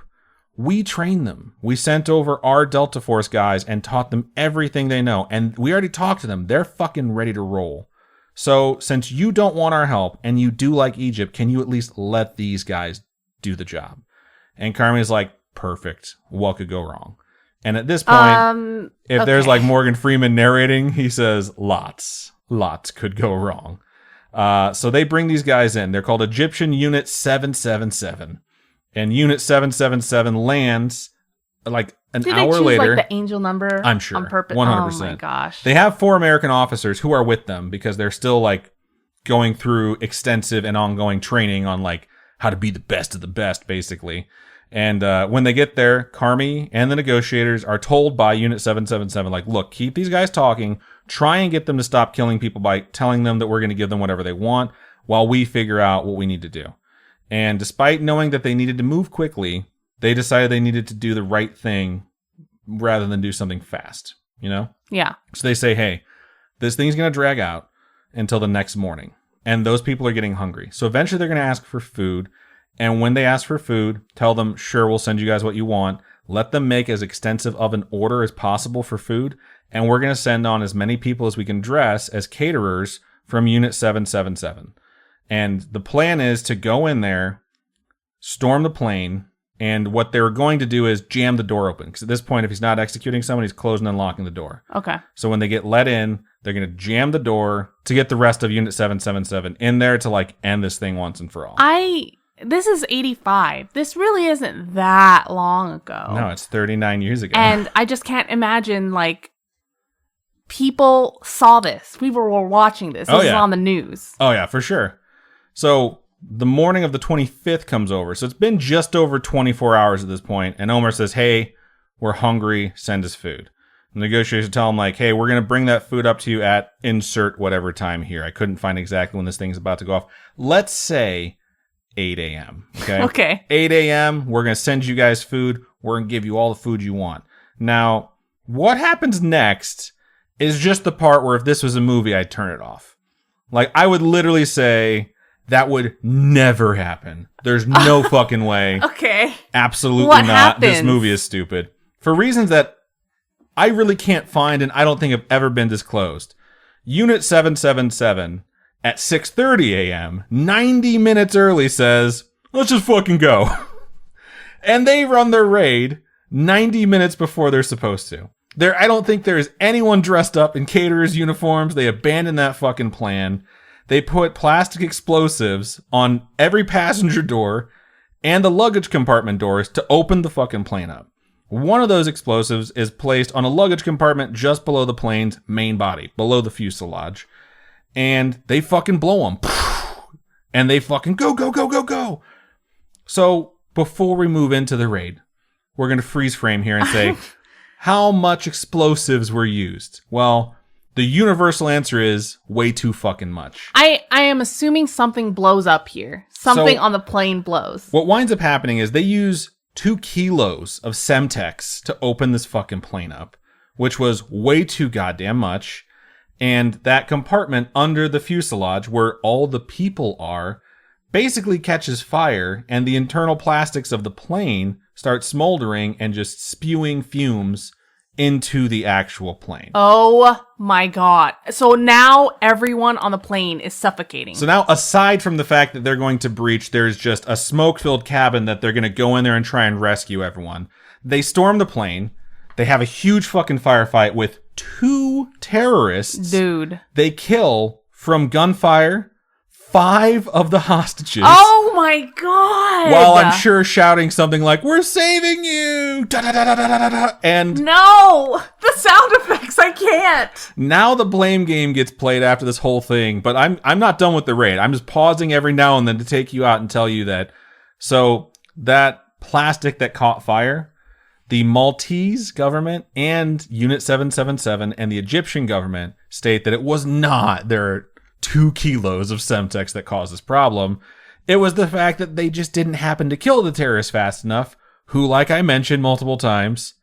We trained them. We sent over our Delta Force guys and taught them everything they know, and we already talked to them. They're fucking ready to roll. So, since you don't want our help, and you do like Egypt, can you at least let these guys do the job? And Carmi's like, perfect. What could go wrong? And at this point, if there's like Morgan Freeman narrating, he says, lots could go wrong. So they bring these guys in. They're called Egyptian Unit 777. And Unit 777 lands like an hour later. Did they choose like the angel number? I'm sure. On purpose? 100%. Oh my gosh. They have 4 American officers who are with them because they're still like going through extensive and ongoing training on like how to be the best of the best, basically. And when they get there, Carmi and the negotiators are told by Unit 777, like, look, keep these guys talking. Try and get them to stop killing people by telling them that we're going to give them whatever they want while we figure out what we need to do. And despite knowing that they needed to move quickly, they decided they needed to do the right thing rather than do something fast, you know? Yeah. So they say, hey, this thing's going to drag out until the next morning. And those people are getting hungry. So eventually they're going to ask for food. And when they ask for food, tell them, sure, we'll send you guys what you want. Let them make as extensive of an order as possible for food. And we're going to send on as many people as we can dress as caterers from Unit 777. And the plan is to go in there, storm the plane, and what they're going to do is jam the door open. Because at this point, if he's not executing someone, he's closing and unlocking the door. Okay. So when they get let in, they're going to jam the door to get the rest of Unit 777 in there to like end this thing once and for all. This is 85. This really isn't that long ago. No, it's 39 years ago. And I just can't imagine, like, people saw this. We were watching this. This was on the news. Oh, yeah, for sure. So the morning of the 25th comes over. So it's been just over 24 hours at this point. And Omer says, hey, we're hungry. Send us food. The negotiators tell him, like, hey, we're going to bring that food up to you at insert whatever time here. I couldn't find exactly when this thing's about to go off. Let's say 8 a.m. Okay? Okay. 8 a.m. We're going to send you guys food. We're going to give you all the food you want. Now, what happens next is just the part where if this was a movie, I'd turn it off. Like, I would literally say, that would never happen. There's no fucking way. Okay. Absolutely what not. Happens? This movie is stupid. For reasons that I really can't find and I don't think have ever been disclosed. Unit 777 at 6:30 a.m., 90 minutes early, says, let's just fucking go. And they run their raid 90 minutes before they're supposed to. I don't think there's anyone dressed up in caterers' uniforms. They abandoned that fucking plan. They put plastic explosives on every passenger door and the luggage compartment doors to open the fucking plane up. One of those explosives is placed on a luggage compartment just below the plane's main body, below the fuselage. And they fucking blow them. And they fucking go. So before we move into the raid, we're going to freeze frame here and say, how much explosives were used? Well, the universal answer is way too fucking much. I am assuming something blows up here. Something on the plane blows. What winds up happening is they use 2 kilos of Semtex to open this fucking plane up, which was way too goddamn much. And that compartment under the fuselage where all the people are basically catches fire, and the internal plastics of the plane start smoldering and just spewing fumes into the actual plane. Oh my god. So now everyone on the plane is suffocating. So now, aside from the fact that they're going to breach, there's just a smoke-filled cabin that they're going to go in there and try and rescue everyone. They storm the plane. They have a huge fucking firefight with 2 terrorists. Dude. They kill from gunfire 5 of the hostages. Oh my god! While I'm sure shouting something like, "We're saving you!" Da, da, da, da, da, da, da. And no! The sound effects, I can't! now the blame game gets played after this whole thing, but I'm not done with the raid. I'm just pausing every now and then to take you out and tell you that. So that plastic that caught fire, the Maltese government and Unit 777 and the Egyptian government state that it was not their 2 kilos of Semtex that caused this problem. It was the fact that they just didn't happen to kill the terrorists fast enough, who, like I mentioned multiple times,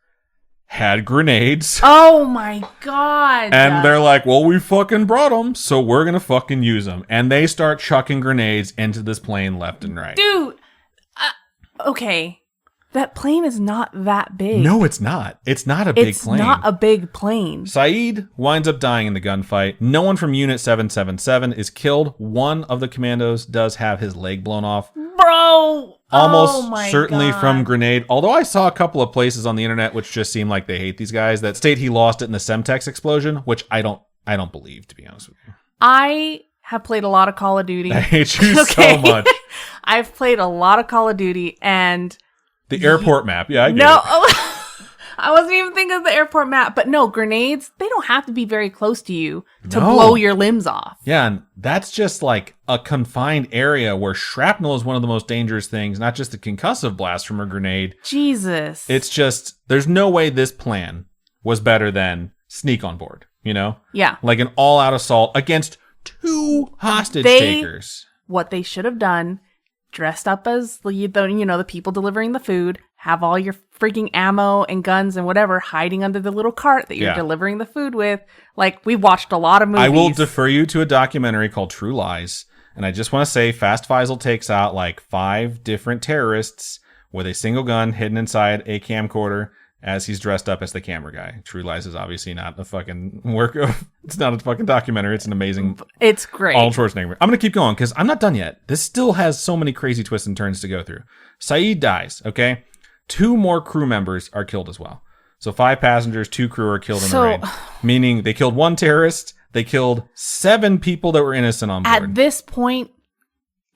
had grenades. Oh my god. And they're like, well, we fucking brought them, so we're gonna fucking use them. And they start chucking grenades into this plane left and right. Dude, okay. That plane is not that big. No, it's not. It's not a big plane. It's not a big plane. Saeed winds up dying in the gunfight. No one from Unit 777 is killed. One of the commandos does have his leg blown off. Bro! Almost certainly from grenade. Although I saw a couple of places on the internet which just seem like they hate these guys that state he lost it in the Semtex explosion, which I don't believe, to be honest with you. I have played a lot of Call of Duty. I hate you so much. I've played a lot of Call of Duty and the airport map. Yeah, I get it. I wasn't even thinking of the airport map. But no, grenades, they don't have to be very close to you to blow your limbs off. Yeah, and that's just like a confined area where shrapnel is one of the most dangerous things, not just the concussive blast from a grenade. Jesus. It's just, there's no way this plan was better than sneak on board, you know? Yeah. Like an all-out assault against 2 hostage takers. What they should have done, dressed up as the people delivering the food, have all your freaking ammo and guns and whatever hiding under the little cart that you're delivering the food with. Like, we watched a lot of movies. I will defer you to a documentary called True Lies. And I just want to say Fast Faisal takes out like 5 different terrorists with a single gun hidden inside a camcorder as he's dressed up as the camera guy. True Lies is obviously not a fucking work of... It's not a fucking documentary. It's an amazing... It's great. Arnold Schwarzenegger. I'm going to keep going because I'm not done yet. This still has so many crazy twists and turns to go through. Saeed dies, okay? 2 more crew members are killed as well. So 5 passengers, 2 crew are killed in the raid. Meaning they killed 1 terrorist. They killed 7 people that were innocent on board. At this point,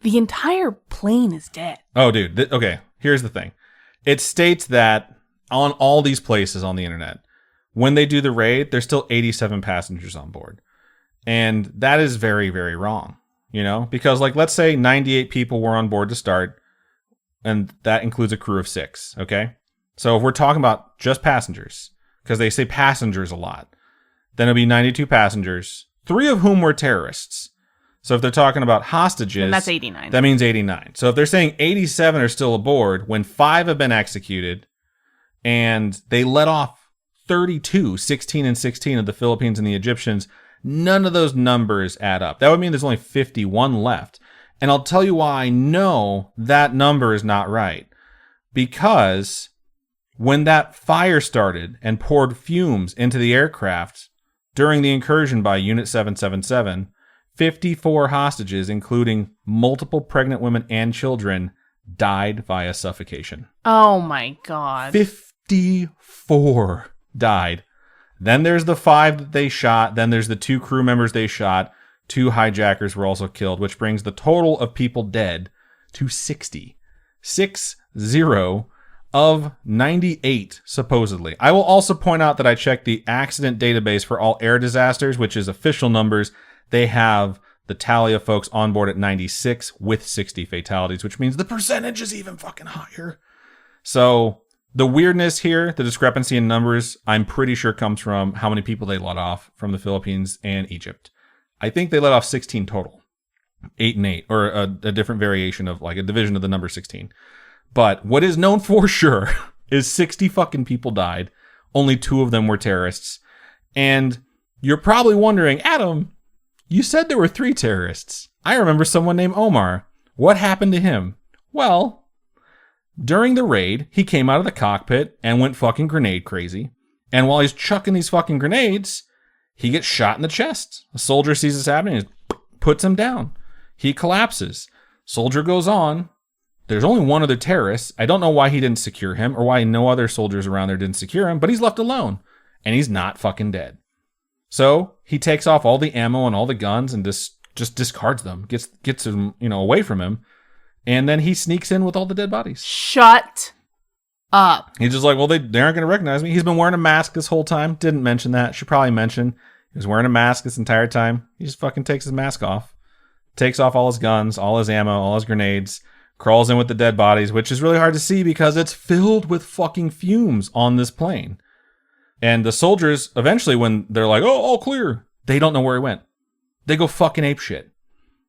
the entire plane is dead. Oh, dude. Okay, here's the thing. It states that on all these places on the internet, when they do the raid, there's still 87 passengers on board. And that is very, very wrong, you know? Because, like, let's say 98 people were on board to start, and that includes a crew of 6, okay? So if we're talking about just passengers, because they say passengers a lot, then it'll be 92 passengers, 3 of whom were terrorists. So if they're talking about hostages... And that's 89. That means 89. So if they're saying 87 are still aboard, when 5 have been executed... And they let off 32, 16 and 16 of the Philippines and the Egyptians. None of those numbers add up. That would mean there's only 51 left. And I'll tell you why I know that number is not right. Because when that fire started and poured fumes into the aircraft during the incursion by Unit 777, 54 hostages, including multiple pregnant women and children, died via suffocation. Oh my God. 54 died. Then there's the 5 that they shot. Then there's the 2 crew members they shot. 2 hijackers were also killed, which brings the total of people dead to 60. 60 of 98, supposedly. I will also point out that I checked the accident database for all air disasters, which is official numbers. They have the tally of folks on board at 96 with 60 fatalities, which means the percentage is even fucking higher. So the weirdness here, the discrepancy in numbers, I'm pretty sure comes from how many people they let off from the Philippines and Egypt. I think they let off 16 total. 8 and 8, or a different variation of like a division of the number 16. But what is known for sure is 60 fucking people died. Only 2 of them were terrorists. And you're probably wondering, Adam, you said there were 3 terrorists. I remember someone named Omar. What happened to him? Well, during the raid, he came out of the cockpit and went fucking grenade crazy. And while he's chucking these fucking grenades, he gets shot in the chest. A soldier sees this happening and puts him down. He collapses. Soldier goes on. There's only 1 other terrorist. I don't know why he didn't secure him or why no other soldiers around there didn't secure him, but he's left alone. And he's not fucking dead. So he takes off all the ammo and all the guns and just just discards them, gets them, away from him. And then he sneaks in with all the dead bodies. Shut up. He's just like, well, they aren't going to recognize me. He's been wearing a mask this whole time. Didn't mention that. Should probably mention he was wearing a mask this entire time. He just fucking takes his mask off. Takes off all his guns, all his ammo, all his grenades. Crawls in with the dead bodies, which is really hard to see because it's filled with fucking fumes on this plane. And the soldiers, eventually, when they're like, oh, all clear, they don't know where he went. They go fucking apeshit.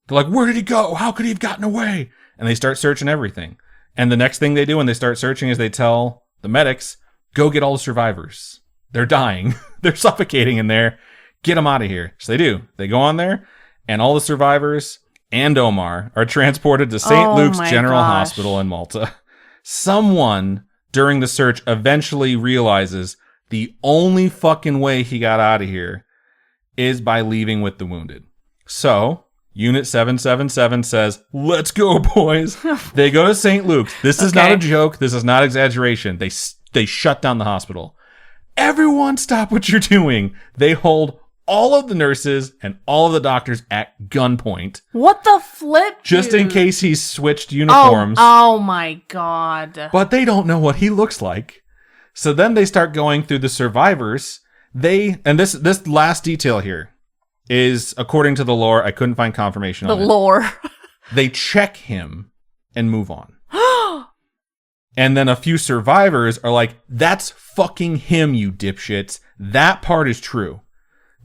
They're like, where did he go? How could he have gotten away? And they start searching everything. And the next thing they do when they start searching is they tell the medics, go get all the survivors. They're dying. They're suffocating in there. Get them out of here. So they do. They go on there, and all the survivors and Omar are transported to St. Luke's General Hospital in Malta. Someone during the search eventually realizes the only fucking way he got out of here is by leaving with the wounded. So Unit 777 says, let's go, boys. They go to St. Luke's. This is not a joke. This is not exaggeration. They shut down the hospital. Everyone stop what you're doing. They hold all of the nurses and all of the doctors at gunpoint. What the flip, just dude? In case he's switched uniforms. Oh my God. But they don't know what he looks like. So then they start going through the survivors. And this last detail here is, according to the lore, I couldn't find confirmation on it. The lore. They check him and move on. And then a few survivors are like, that's fucking him, you dipshits. That part is true.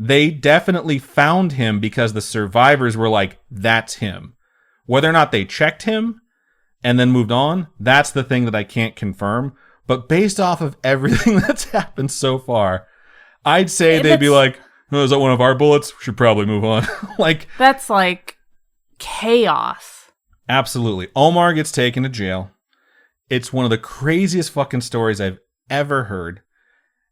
They definitely found him because the survivors were like, that's him. Whether or not they checked him and then moved on, that's the thing that I can't confirm. But based off of everything that's happened so far, I'd say they'd be like, oh, is that one of our bullets? We should probably move on. That's like chaos. Absolutely. Omar gets taken to jail. It's one of the craziest fucking stories I've ever heard.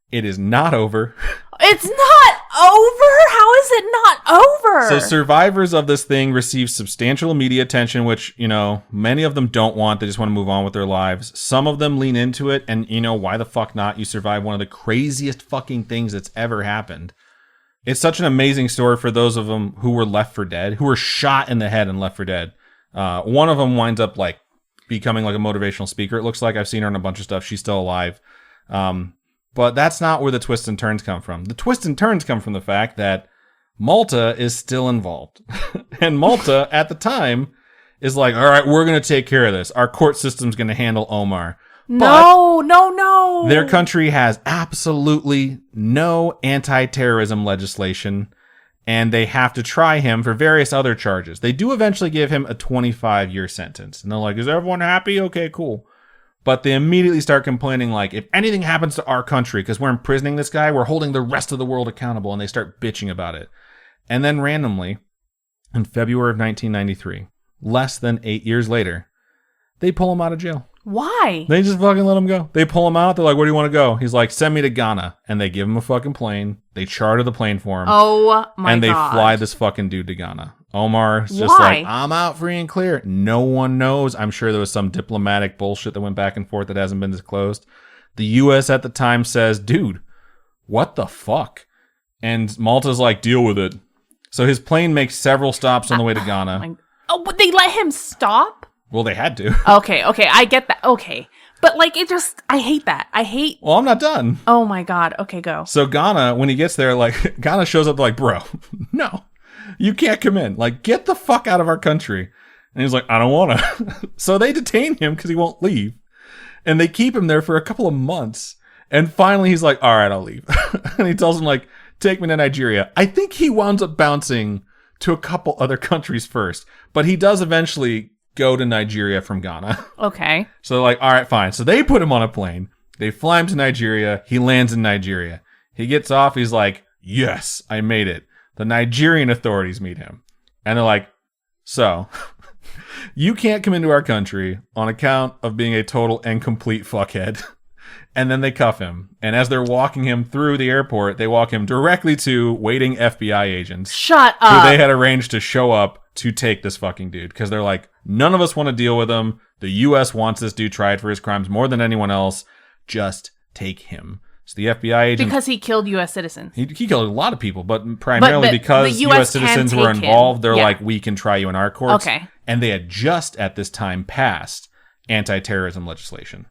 It is not over. It's not over? How is it not over? So survivors of this thing receive substantial media attention, which, many of them don't want. They just want to move on with their lives. Some of them lean into it, and, why the fuck not? You survive one of the craziest fucking things that's ever happened. It's such an amazing story for those of them who were left for dead, who were shot in the head and left for dead. One of them winds up, becoming a motivational speaker. It looks like I've seen her in a bunch of stuff. She's still alive. But that's not where the twists and turns come from. The twists and turns come from the fact that Malta is still involved. And Malta, at the time, is like, all right, we're going to take care of this. Our court system's going to handle Omar. No. Their country has absolutely no anti-terrorism legislation, and they have to try him for various other charges. They do eventually give him a 25-year sentence. And they're like, is everyone happy? Okay, cool. But they immediately start complaining, if anything happens to our country, because we're imprisoning this guy, we're holding the rest of the world accountable, and they start bitching about it. And then randomly, in February of 1993, less than 8 years later, they pull him out of jail. Why? They just fucking let him go. They pull him out. They're like, where do you want to go? He's like, send me to Ghana. And they give him a fucking plane. They charter the plane for him. Oh, my God. And they fly this fucking dude to Ghana. Omar's just like, I'm out free and clear. No one knows. I'm sure there was some diplomatic bullshit that went back and forth that hasn't been disclosed. The U.S. at the time says, dude, what the fuck? And Malta's like, deal with it. So his plane makes several stops on the way to Ghana. But they let him stop? Well, they had to. Okay, I get that. Okay. But I hate that. Well, I'm not done. Oh my God. Okay, go. So Ghana, when he gets there, Ghana shows up bro, no, you can't come in. Get the fuck out of our country. And he's like, I don't want to. So they detain him because he won't leave. And they keep him there for a couple of months. And finally he's like, all right, I'll leave. And he tells him take me to Nigeria. I think he winds up bouncing to a couple other countries first. But he does eventually go to Nigeria from Ghana. Okay. So they're like, all right, fine. So they put him on a plane. They fly him to Nigeria. He lands in Nigeria. He gets off. He's like, yes, I made it. The Nigerian authorities meet him. And they're like, so, you can't come into our country on account of being a total and complete fuckhead. And then they cuff him. And as they're walking him through the airport, they walk him directly to waiting FBI agents. Shut up. Who they had arranged to show up to take this fucking dude. Because they're like, none of us want to deal with him. The U.S. wants this dude tried for his crimes more than anyone else. Just take him. So the FBI agent... Because he killed U.S. citizens. He killed a lot of people, but primarily because the U.S. US citizens can were take involved. him. They're Yeah. like, we can try you in our courts. Okay. And they had just at this time passed anti-terrorism legislation.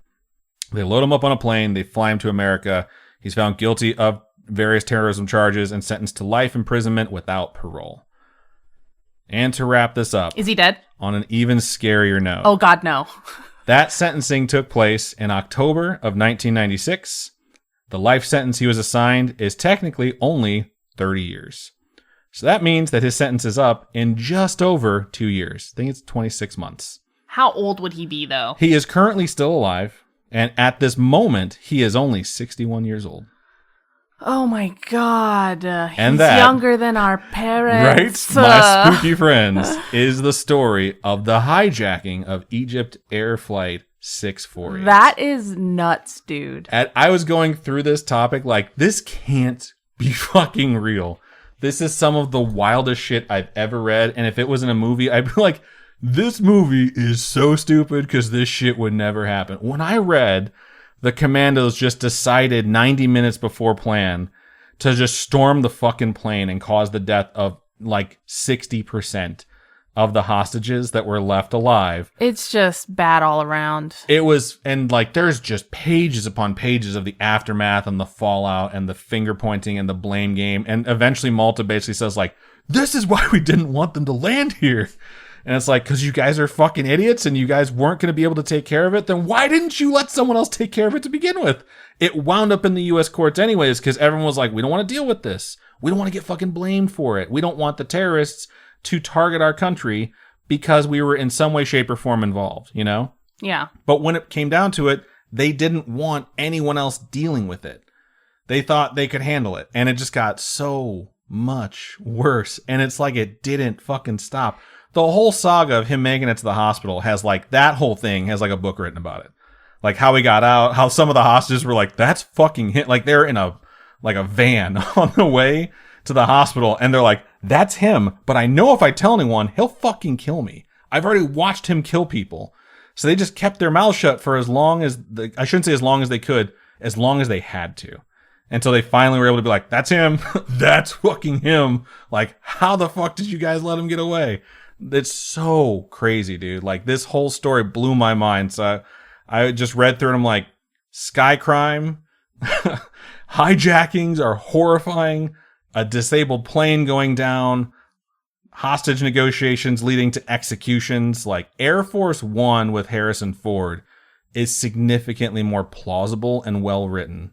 They load him up on a plane. They fly him to America. He's found guilty of various terrorism charges and sentenced to life imprisonment without parole. And to wrap this up... Is he dead? On an even scarier note. Oh, God, no. That sentencing took place in October of 1996. The life sentence he was assigned is technically only 30 years. So that means that his sentence is up in just over 2 years. I think it's 26 months. How old would he be, though? He is currently still alive, and at this moment, he is only 61 years old. Oh, my God. And he's that, younger than our parents. Right? My spooky friends is the story of the hijacking of EgyptAir Flight 648. That is nuts, dude. I was going through this topic like, this can't be fucking real. This is some of the wildest shit I've ever read. And if it was in a movie, I'd be like, this movie is so stupid because this shit would never happen. When I read the commandos just decided 90 minutes before plan to just storm the fucking plane and cause the death of like 60% of the hostages that were left alive. It's just bad all around. It was, and like, there's just pages upon pages of the aftermath and the fallout and the finger pointing and the blame game. And eventually Malta basically says like, this is why we didn't want them to land here. And it's like, because you guys are fucking idiots and you guys weren't going to be able to take care of it, then why didn't you let someone else take care of it to begin with? It wound up in the U.S. courts anyways, because everyone was like, we don't want to deal with this. We don't want to get fucking blamed for it. We don't want the terrorists to target our country because we were in some way, shape, or form involved, you know? Yeah. But when it came down to it, they didn't want anyone else dealing with it. They thought they could handle it. And it just got so much worse. And it's like it didn't fucking stop. The whole saga of him making it to the hospital has like, that whole thing has like a book written about it. Like how he got out, how some of the hostages were like, that's fucking him. Like they're in a van on the way to the hospital and they're like, that's him. But I know if I tell anyone, he'll fucking kill me. I've already watched him kill people. So they just kept their mouths shut for as long as, I shouldn't say as long as they could, as long as they had to. Until they finally were able to be like, that's him. That's fucking him. Like, how the fuck did you guys let him get away? It's so crazy, dude. Like, this whole story blew my mind. So I just read through it and I'm like, sky crime, hijackings are horrifying, a disabled plane going down, hostage negotiations leading to executions. Like, Air Force One with Harrison Ford is significantly more plausible and well written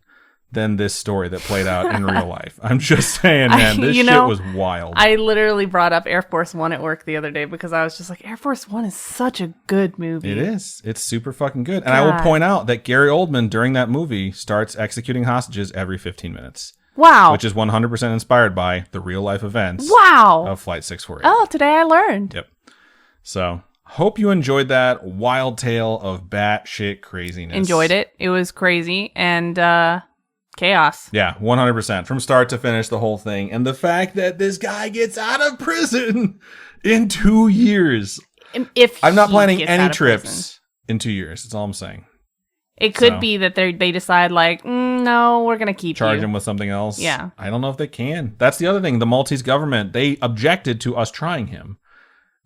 than this story that played out in real life. I'm just saying, man, this shit was wild. I literally brought up Air Force One at work the other day because I was just like, Air Force One is such a good movie. It is. It's super fucking good. And I will point out that Gary Oldman during that movie starts executing hostages every 15 minutes. Wow. Which is 100% inspired by the real life events of Flight 648. Oh, today I learned. Yep. So, hope you enjoyed that wild tale of batshit craziness. Enjoyed it. It was crazy and chaos. Yeah, 100%. From start to finish, the whole thing. And the fact that this guy gets out of prison in 2 years. I'm not planning any trips in 2 years. That's all I'm saying. It could be that they decide like, no, we're going to keep Charge him with something else. Yeah. I don't know if they can. That's the other thing. The Maltese government, they objected to us trying him.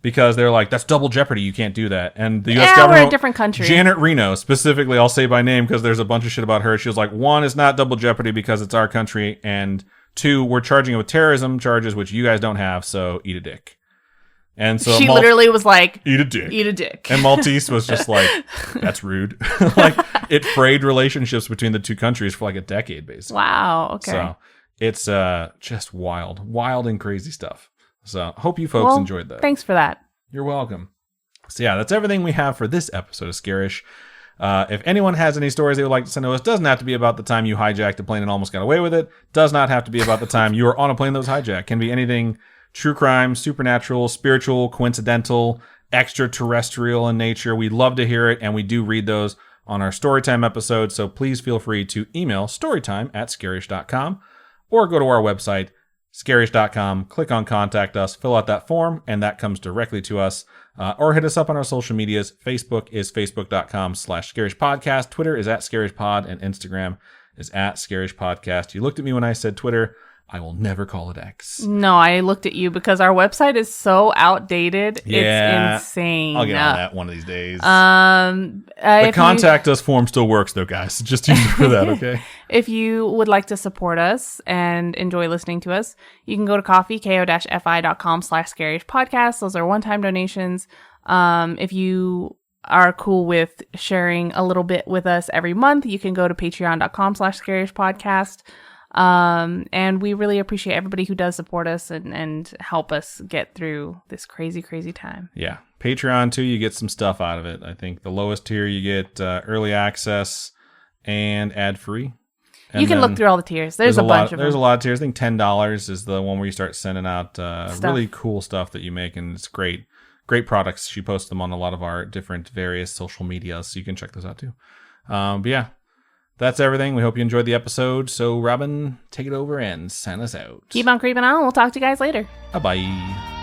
Because they're like, that's double jeopardy. You can't do that. And the U.S. government... we're a different country. Janet Reno, specifically, I'll say by name because there's a bunch of shit about her. She was like, 1, it's not double jeopardy because it's our country. And 2, we're charging it with terrorism charges, which you guys don't have, so eat a dick. And so she literally was like, eat a dick. Eat a dick. And Maltese was just like, that's rude. Like, it frayed relationships between the two countries for like a decade, basically. Wow, okay. So it's just wild and crazy stuff. So hope you folks enjoyed that. Thanks for that. You're welcome. So yeah, that's everything we have for this episode of Scaryish. If anyone has any stories they would like to send to us, doesn't have to be about the time you hijacked a plane and almost got away with it. Does not have to be about the time you were on a plane that was hijacked. Can be anything true crime, supernatural, spiritual, coincidental, extraterrestrial in nature. We love to hear it, and we do read those on our Storytime episodes. So please feel free to email storytime@scaryish.com or go to our website, Scaryish.com, click on Contact Us, fill out that form, and that comes directly to us. Or hit us up on our social medias. Facebook is facebook.com/ScarishPodcast. Twitter is @ScarishPod, and Instagram is at Scaryish Podcast. You looked at me when I said Twitter. I will never call it X. No, I looked at you because our website is so outdated. Yeah, it's insane. I'll get on that one of these days. The contact us form still works though, guys. Just use it for that, okay? If you would like to support us and enjoy listening to us, you can go to ko-fi.com/Scaryish podcast. Those are one-time donations. If you are cool with sharing a little bit with us every month, you can go to patreon.com/Scaryish podcast. And we really appreciate everybody who does support us and help us get through this crazy, crazy time. Yeah. Patreon too, you get some stuff out of it. I think the lowest tier you get early access and ad free. You can look through all the tiers. There's a bunch of them. There's a lot of tiers. I think $10 is the one where you start sending out really cool stuff that you make, and it's great. Great products. She posts them on a lot of our different various social medias, so you can check those out too. But yeah. That's everything. We hope you enjoyed the episode. So, Robin, take it over and sign us out. Keep on creeping on. We'll talk to you guys later. Bye-bye.